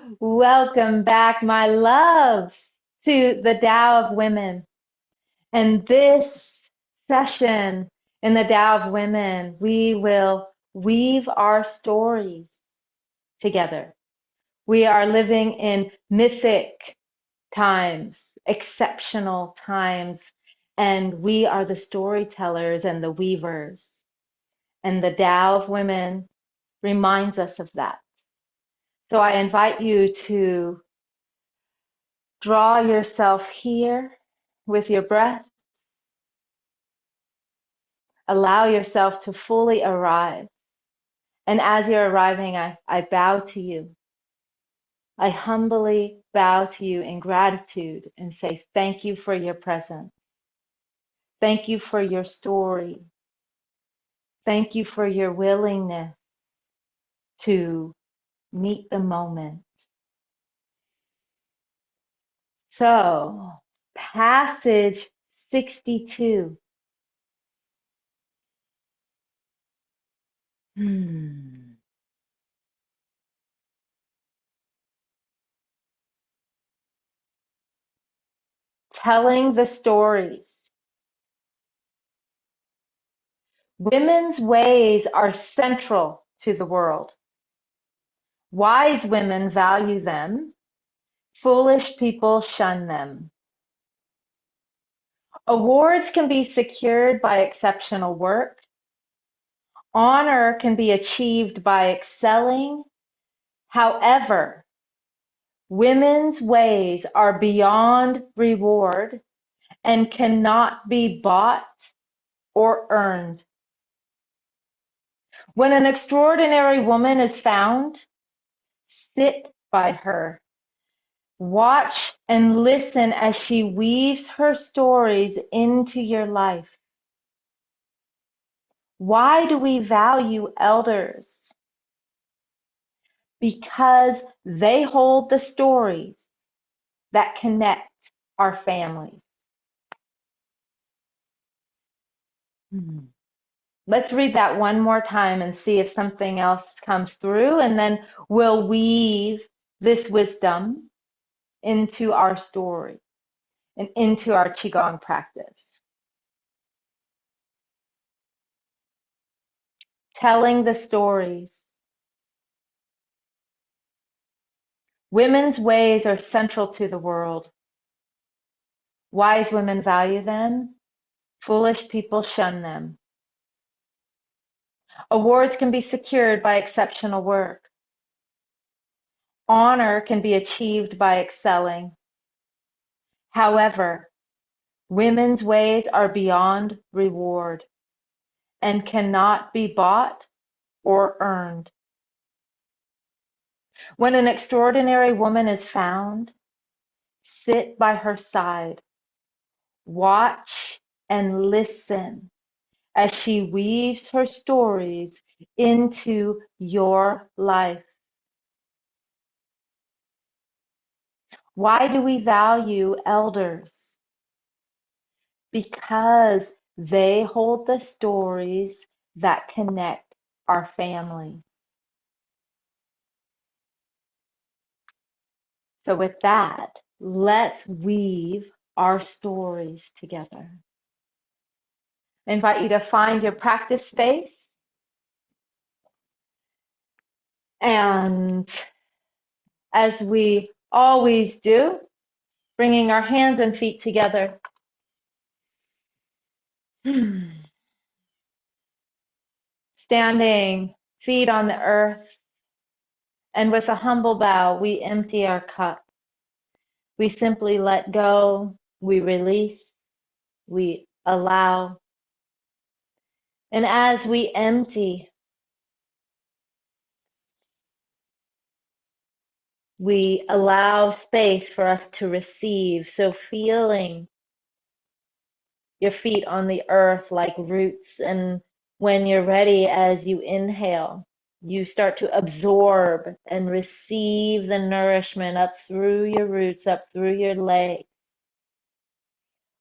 Welcome back, my loves, to the Tao of Women. And this session in the Tao of Women, we will weave our stories together. We are living in mythic times, exceptional times, and we are the storytellers and the weavers. And the Tao of Women reminds us of that. So I invite you to draw yourself here with your breath. Allow yourself to fully arrive. And as you're arriving, I bow to you. I humbly bow to you in gratitude and say thank you for your presence. Thank you for your story. Thank you for your willingness to meet the moment. So, passage 62. Telling the stories. Women's ways are central to the world. Wise women value them. Foolish people shun them. Awards can be secured by exceptional work. Honor can be achieved by excelling. However, women's ways are beyond reward and cannot be bought or earned. When an extraordinary woman is found, sit by her. Watch and listen as she weaves her stories into your life. Why do we value elders? Because they hold the stories that connect our families. Let's read that one more time and see if something else comes through, and then we'll weave this wisdom into our story and into our Qigong practice. Telling the stories. Women's ways are central to the world. Wise women value them. Foolish people shun them. Awards can be secured by exceptional work. Honor can be achieved by excelling. However, women's ways are beyond reward and cannot be bought or earned. When an extraordinary woman is found, sit by her side. Watch and listen as she weaves her stories into your life. Why do we value elders? Because they hold the stories that connect our families. So with that, let's weave our stories together. I invite you to find your practice space, and as we always do, bringing our hands and feet together. Standing feet on the earth, and with a humble bow, we empty our cup. We simply let go, we release, we allow. And as we empty, we allow space for us to receive. So feeling your feet on the earth like roots, and when you're ready, as you inhale, you start to absorb and receive the nourishment up through your roots, up through your legs,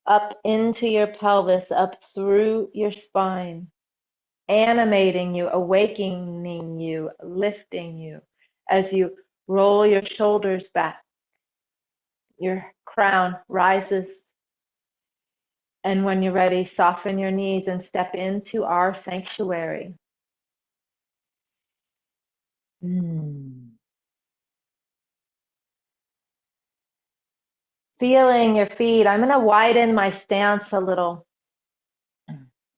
up into your pelvis, up through your spine, animating you, awakening you, lifting you as you Roll your shoulders back. Your crown rises. And when you're ready, soften your knees and step into our sanctuary. Feeling your feet. I'm going to widen my stance a little.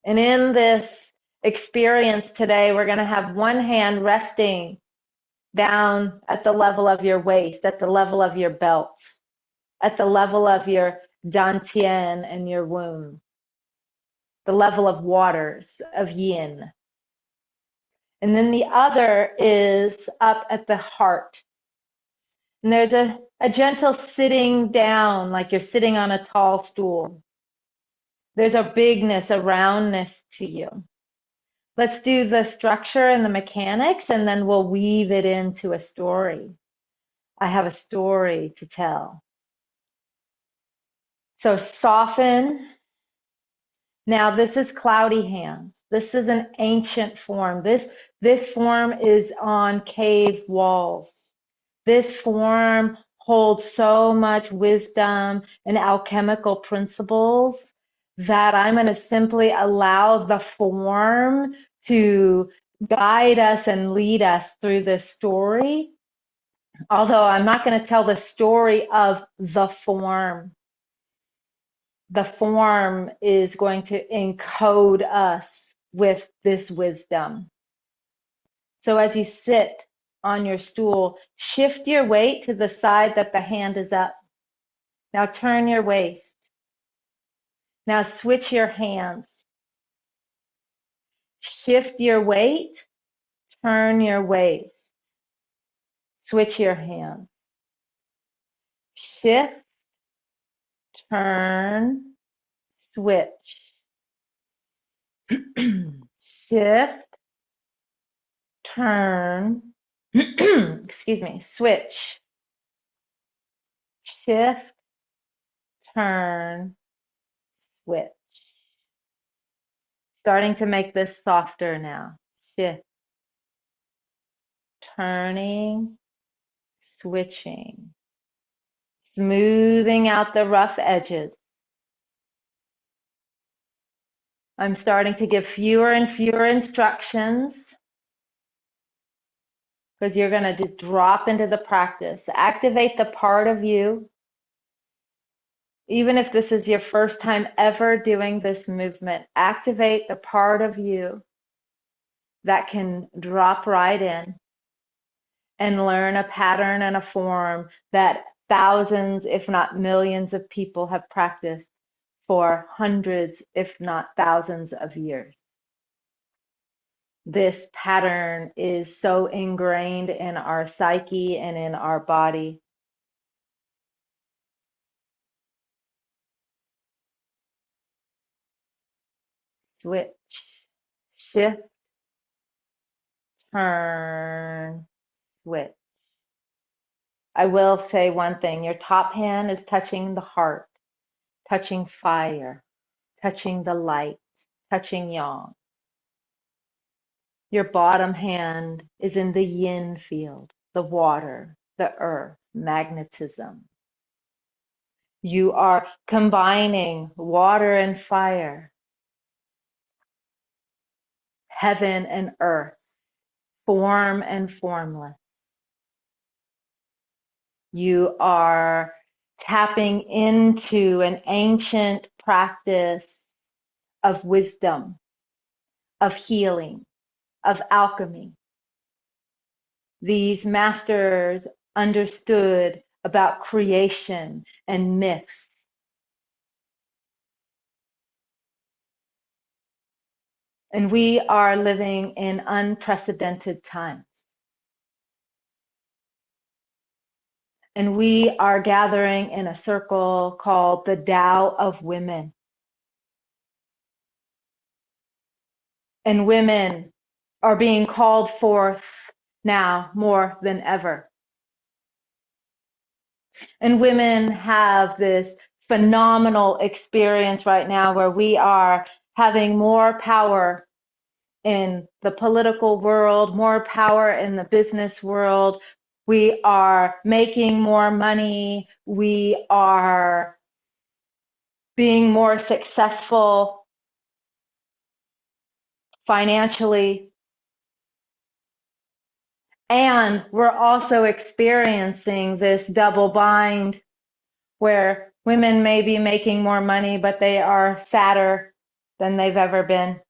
And in this experience today, we're going to have one hand resting down at the level of your waist, at the level of your belt, at the level of your dantian and your womb, the level of waters, of yin. And then the other is up at the heart. And there's a gentle sitting down, like you're sitting on a tall stool. There's a bigness, a roundness to you. Let's do the structure and the mechanics, and then we'll weave it into a story. I have a story to tell. So soften. Now this is cloudy hands. This is an ancient form. This form is on cave walls. This form holds so much wisdom and alchemical principles that I'm going to simply allow the form to guide us and lead us through this story. Although I'm not going to tell the story of the form. The form is going to encode us with this wisdom. So as you sit on your stool, shift your weight to the side that the hand is up. Now turn your waist. Now switch your hands. Shift your weight, turn your waist. Switch your hands. Shift, turn, switch. Shift, turn, excuse me, switch. Shift, turn, switch. Starting to make this softer now. Shift, turning, switching. Smoothing out the rough edges. I'm starting to give fewer and fewer instructions because you're going to just drop into the practice. Activate the part of you. Even if this is your first time ever doing this movement, activate the part of you that can drop right in and learn a pattern and a form that thousands, if not millions of people have practiced for hundreds, if not thousands of years. This pattern is so ingrained in our psyche and in our body. Switch, shift, turn, switch. I will say one thing. Your top hand is touching the heart, touching fire, touching the light, touching yang. Your bottom hand is in the yin field, the water, the earth, magnetism. You are combining water and fire, heaven and earth, form and formless. You are tapping into an ancient practice of wisdom, of healing, of alchemy. These masters understood about creation and myth. And we are living in unprecedented times. And we are gathering in a circle called the Tao of Women. And women are being called forth now more than ever. And women have this phenomenal experience right now where we are having more power in the political world, more power in the business world, We are making more money. We are being more successful financially. And we're also experiencing this double bind where women may be making more money, but they are sadder than they've ever been,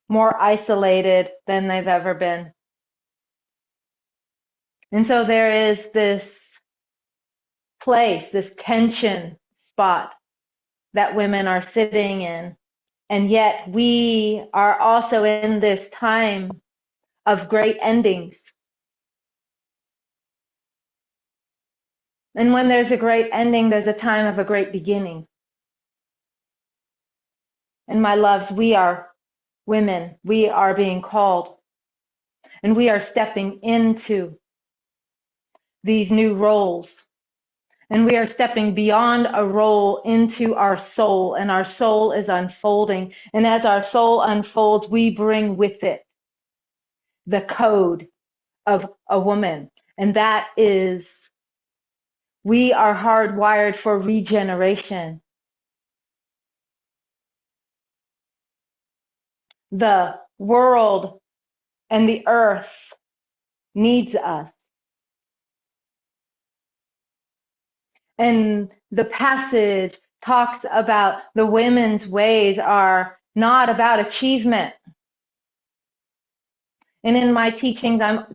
more isolated than they've ever been. And so there is this place, this tension spot that women are sitting in. And yet we are also in this time of great endings. And when there's a great ending, there's a time of a great beginning. And my loves, we are women. We are being called. And we are stepping into these new roles. And we are stepping beyond a role into our soul. And our soul is unfolding. And as our soul unfolds, we bring with it the code of a woman. And that is, we are hardwired for regeneration. The world and the earth needs us. And the passage talks about the women's ways are not about achievement. And in my teachings, I'm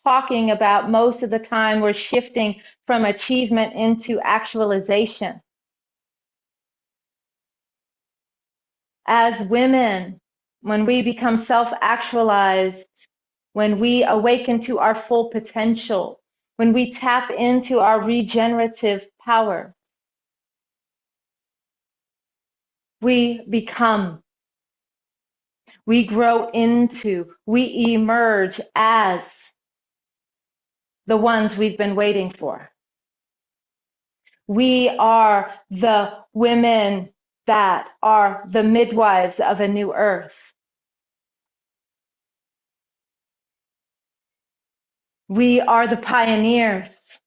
talking about most of the time we're shifting from achievement into actualization. As women, when we become self-actualized, when we awaken to our full potential, when we tap into our regenerative power, we become, we grow into, we emerge as the ones we've been waiting for. We are the women that are the midwives of a new earth. We are the pioneers.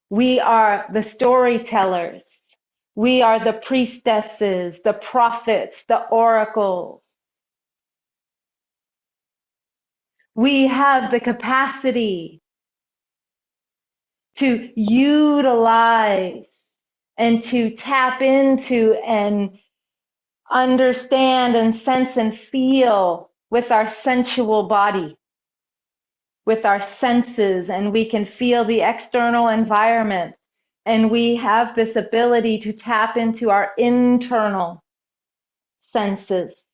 We are the storytellers. We are the priestesses, the prophets, the oracles. We have the capacity to utilize and to tap into and understand and sense and feel with our sensual body, with our senses, and we can feel the external environment. And we have this ability to tap into our internal senses,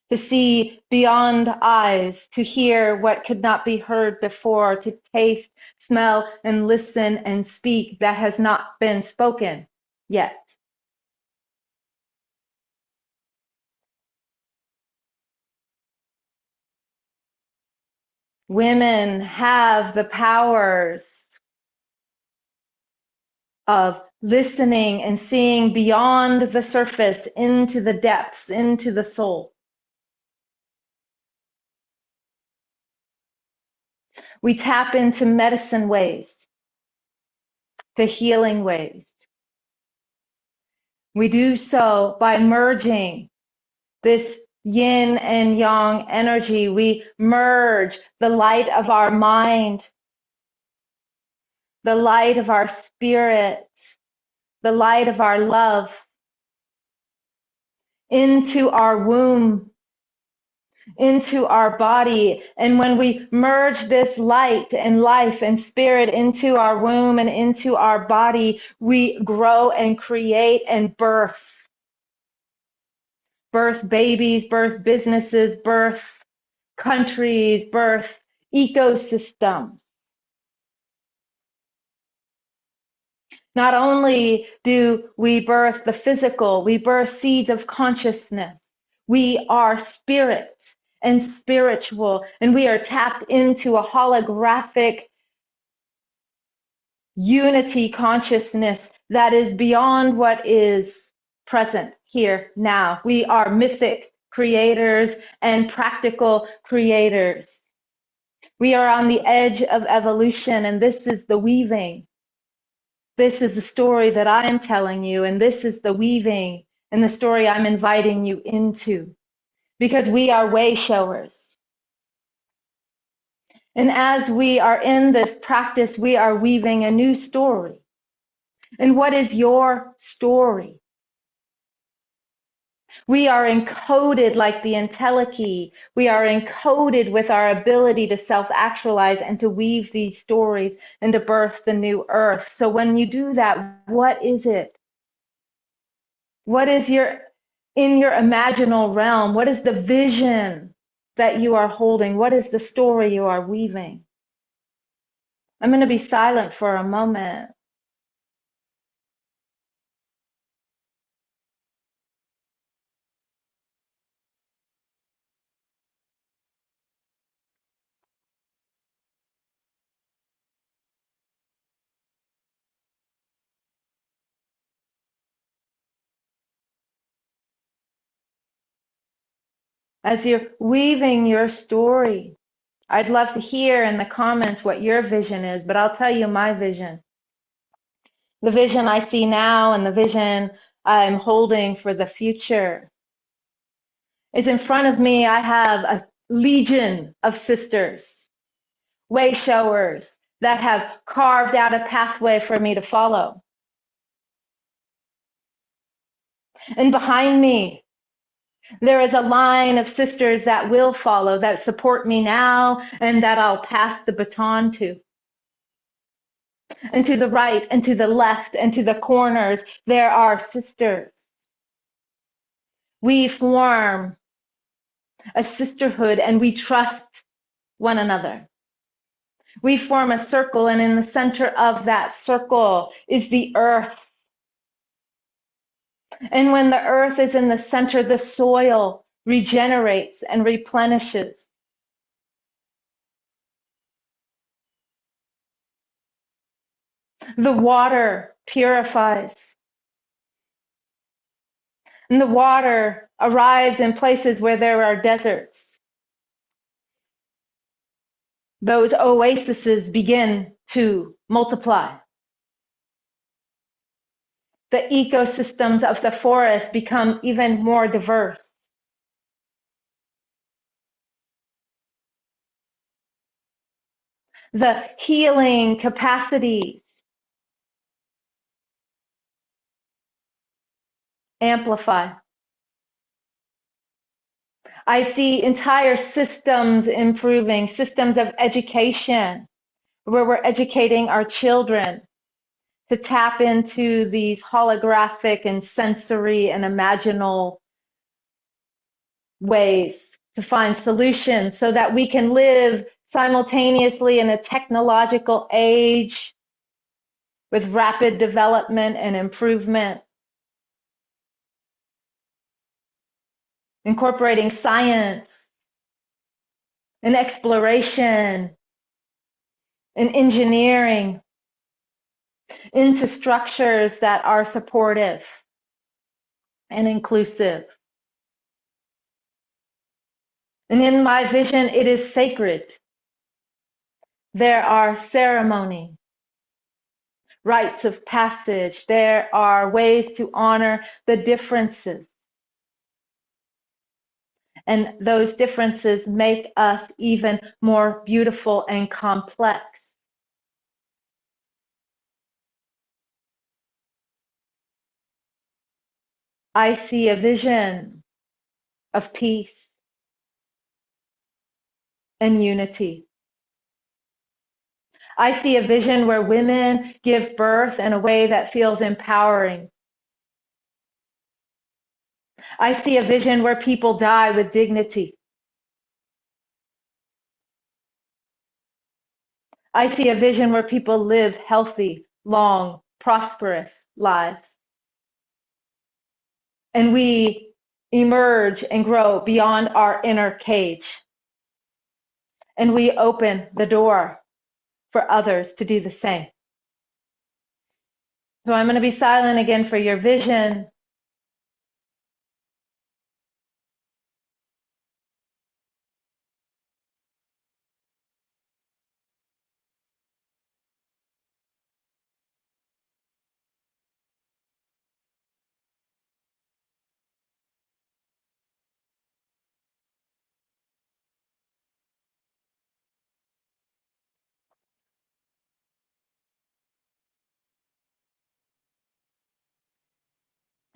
to see beyond eyes, to hear what could not be heard before, to taste, smell, and listen and speak that has not been spoken yet. Women have the powers of listening and seeing beyond the surface into the depths, into the soul. We tap into medicine ways, the healing ways. We do so by merging this yin and yang energy. We merge the light of our mind, the light of our spirit, the light of our love into our womb, into our body. And when we merge this light and life and spirit into our womb and into our body, we grow and create and birth babies, birth businesses, birth countries, birth ecosystems. Not only do we birth the physical, we birth seeds of consciousness. We are spirit and spiritual, and we are tapped into a holographic unity consciousness that is beyond what is present here now. We are mythic creators and practical creators. We are on the edge of evolution, and this is the weaving. This is the story that I am telling you, and this is the weaving and the story I'm inviting you into, because we are way showers. And as we are in this practice, we are weaving a new story. And what is your story? We are encoded like the entelechy. We are encoded with our ability to self-actualize and to weave these stories and to birth the new earth. So when you do that, what is it? What is in your imaginal realm? What is the vision that you are holding? What is the story you are weaving? I'm going to be silent for a moment. As you're weaving your story, I'd love to hear in the comments what your vision is, but I'll tell you my vision. The vision I see now and the vision I'm holding for the future is in front of me. I have a legion of sisters, way showers that have carved out a pathway for me to follow. And behind me, there is a line of sisters that will follow, that support me now, and that I'll pass the baton to. And to the right, and to the left, and to the corners, there are sisters. We form a sisterhood, and we trust one another. We form a circle, and in the center of that circle is the earth. And when the earth is in the center, the soil regenerates and replenishes. The water purifies. And the water arrives in places where there are deserts. Those oases begin to multiply. The ecosystems of the forest become even more diverse. The healing capacities amplify. I see entire systems improving, systems of education, where we're educating our children to tap into these holographic and sensory and imaginal ways to find solutions so that we can live simultaneously in a technological age with rapid development and improvement, incorporating science and exploration and engineering into structures that are supportive and inclusive. And in my vision, it is sacred. There are ceremony, rites of passage. There are ways to honor the differences. And those differences make us even more beautiful and complex. I see a vision of peace and unity. I see a vision where women give birth in a way that feels empowering. I see a vision where people die with dignity. I see a vision where people live healthy, long, prosperous lives. And we emerge and grow beyond our inner cage. And we open the door for others to do the same. So I'm going to be silent again for your vision.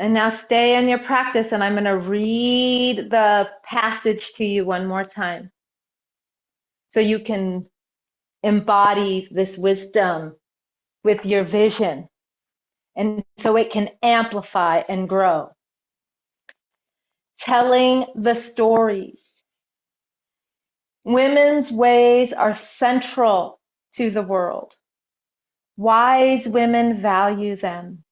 And now stay in your practice, and I'm going to read the passage to you one more time so you can embody this wisdom with your vision, and so it can amplify and grow. Telling the stories. Women's ways are central to the world. Wise women value them.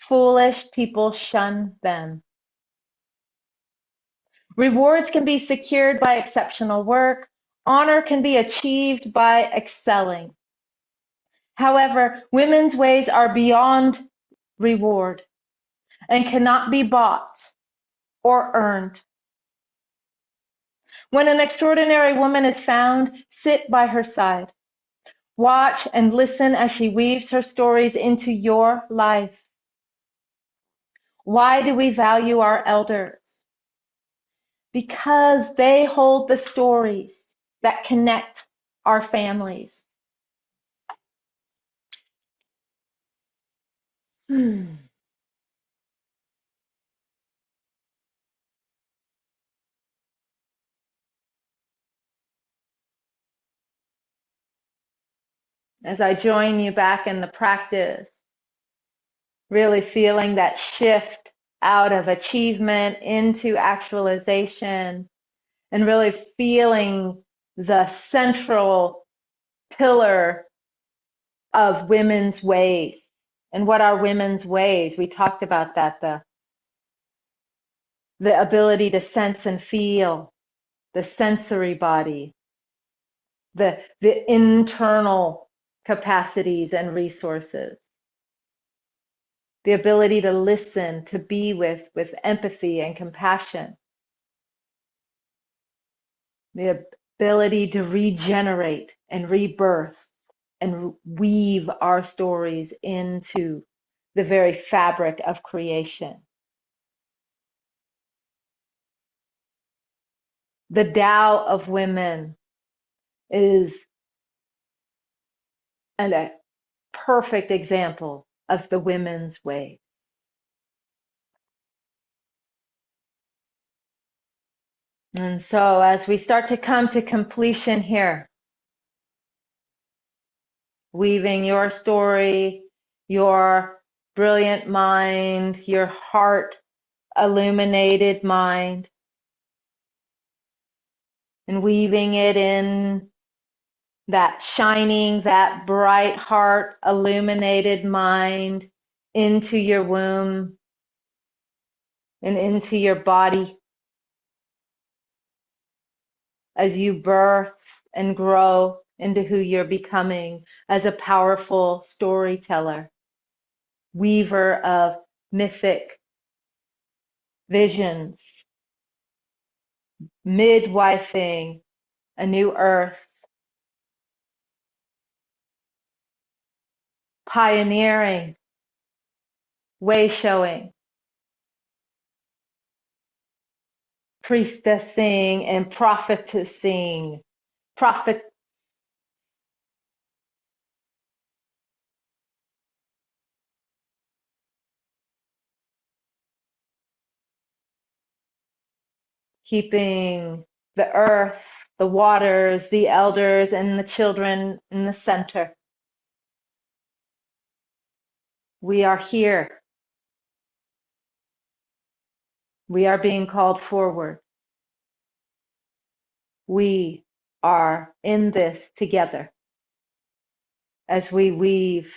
Foolish people shun them. Rewards can be secured by exceptional work. Honor can be achieved by excelling. However, women's ways are beyond reward and cannot be bought or earned. When an extraordinary woman is found, sit by her side. Watch and listen as she weaves her stories into your life. Why do we value our elders? Because they hold the stories that connect our families. As I join you back in the practice, really feeling that shift out of achievement into actualization, and really feeling the central pillar of women's ways. And what are women's ways? We talked about that, the ability to sense and feel, the sensory body, the internal capacities and resources, the ability to listen, to be with empathy and compassion, the ability to regenerate and rebirth and weave our stories into the very fabric of creation. The Tao of Women is a perfect example of the women's way. And so as we start to come to completion here, weaving your story, your brilliant mind, your heart illuminated mind, and weaving it in that shining, that bright heart illuminated mind into your womb and into your body as you birth and grow into who you're becoming as a powerful storyteller, weaver of mythic visions, midwifing a new earth, pioneering, way showing, priestessing and prophetessing, prophet keeping the earth, the waters, the elders, and the children in the center. We are here. We are being called forward. We are in this together as we weave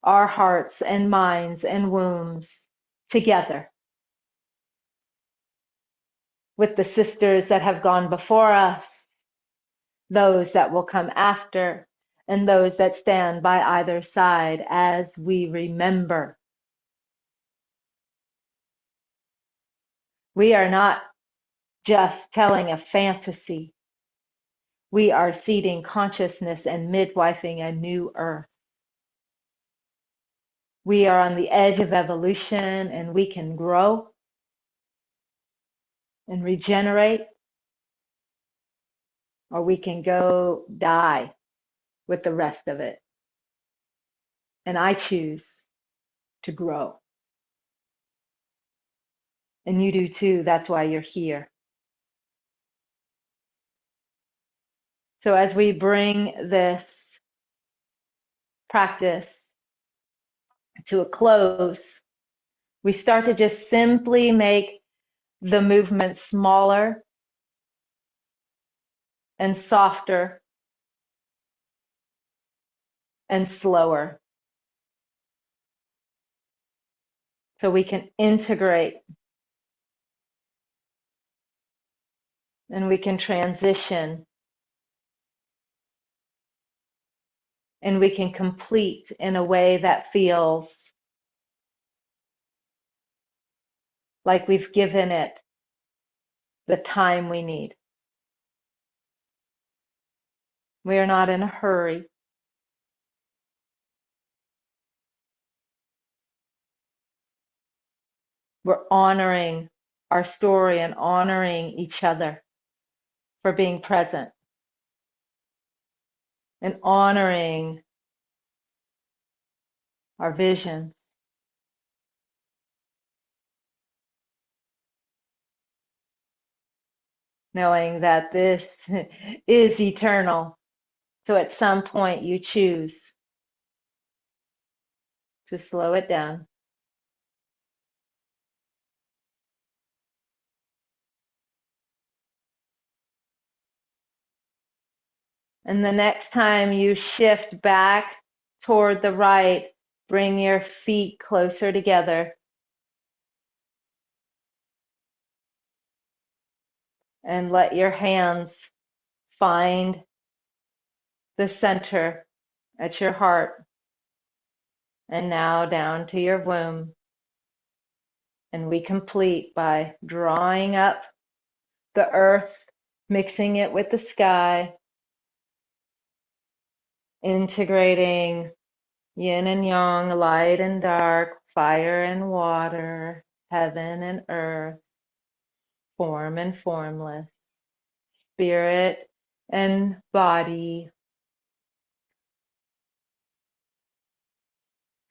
our hearts and minds and wombs together with the sisters that have gone before us, those that will come after, and those that stand by either side as we remember. We are not just telling a fantasy. We are seeding consciousness and midwifing a new earth. We are on the edge of evolution, and we can grow and regenerate, or we can go die with the rest of it. And I choose to grow. And you do too. That's why you're here. So as we bring this practice to a close, we start to just simply make the movement smaller and softer and slower, so we can integrate and we can transition and we can complete in a way that feels like we've given it the time we need. We are not in a hurry. We're honoring our story and honoring each other for being present and honoring our visions, knowing that this is eternal. So at some point you choose to slow it down. And the next time you shift back toward the right, bring your feet closer together and let your hands find the center at your heart. And now down to your womb. And we complete by drawing up the earth, mixing it with the sky, integrating yin and yang, light and dark, fire and water, heaven and earth, form and formless, spirit and body,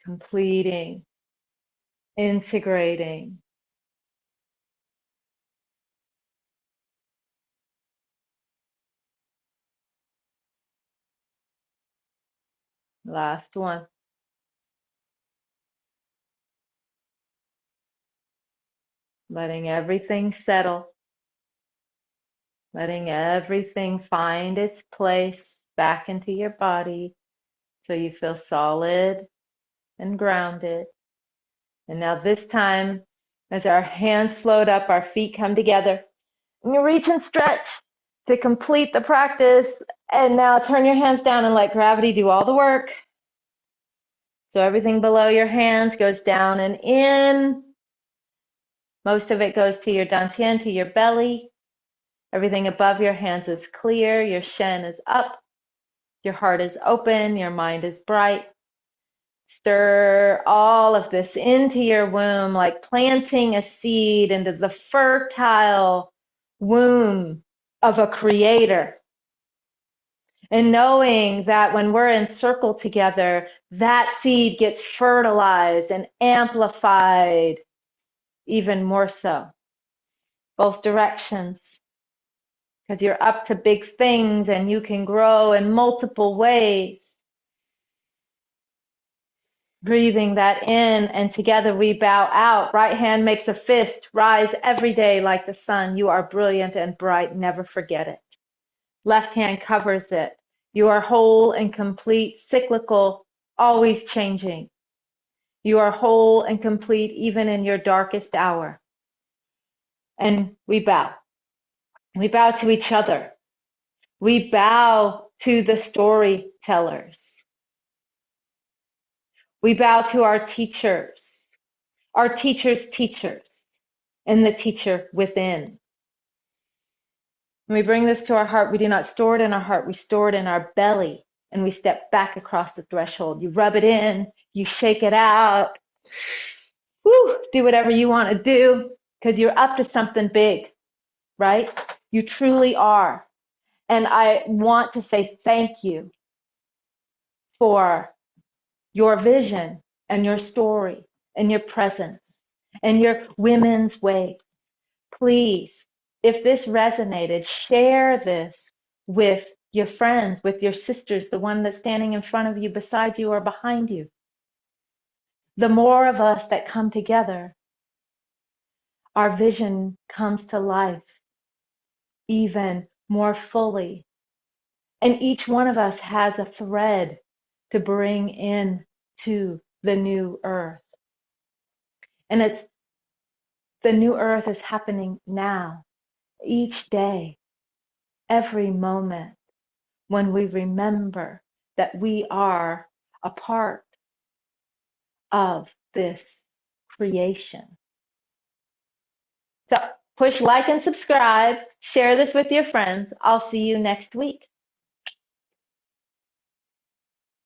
completing, integrating. Last one. Letting everything settle, letting everything find its place back into your body so you feel solid and grounded. And now this time, as our hands float up, our feet come together, and you reach and stretch to complete the practice. And now turn your hands down and let gravity do all the work. So everything below your hands goes down and in. Most of it goes to your dantian, to your belly. Everything above your hands is clear. Your shen is up. Your heart is open. Your mind is bright. Stir all of this into your womb, like planting a seed into the fertile womb of a creator. And knowing that when we're in circle together, that seed gets fertilized and amplified even more so. Both directions. Because you're up to big things and you can grow in multiple ways. Breathing that in, and together we bow out. Right hand makes a fist. Rise every day like the sun. You are brilliant and bright. Never forget it. Left hand covers it. You are whole and complete, cyclical, always changing. You are whole and complete even in your darkest hour. And we bow. We bow to each other. We bow to the storytellers. We bow to our teachers' teachers, and the teacher within. When we bring this to our heart, we do not store it in our heart, we store it in our belly, and we step back across the threshold. You rub it in, you shake it out. Woo, do whatever you want to do, because you're up to something big, right? You truly are. And I want to say thank you for your vision and your story and your presence and your women's ways. Please, if this resonated, share this with your friends, with your sisters, the one that's standing in front of you, beside you, or behind you. The more of us that come together, our vision comes to life even more fully. And each one of us has a thread to bring in to the new earth. And it's the new earth is happening now, each day, every moment, when we remember that we are a part of this creation. So push like and subscribe, share this with your friends. I'll see you next week.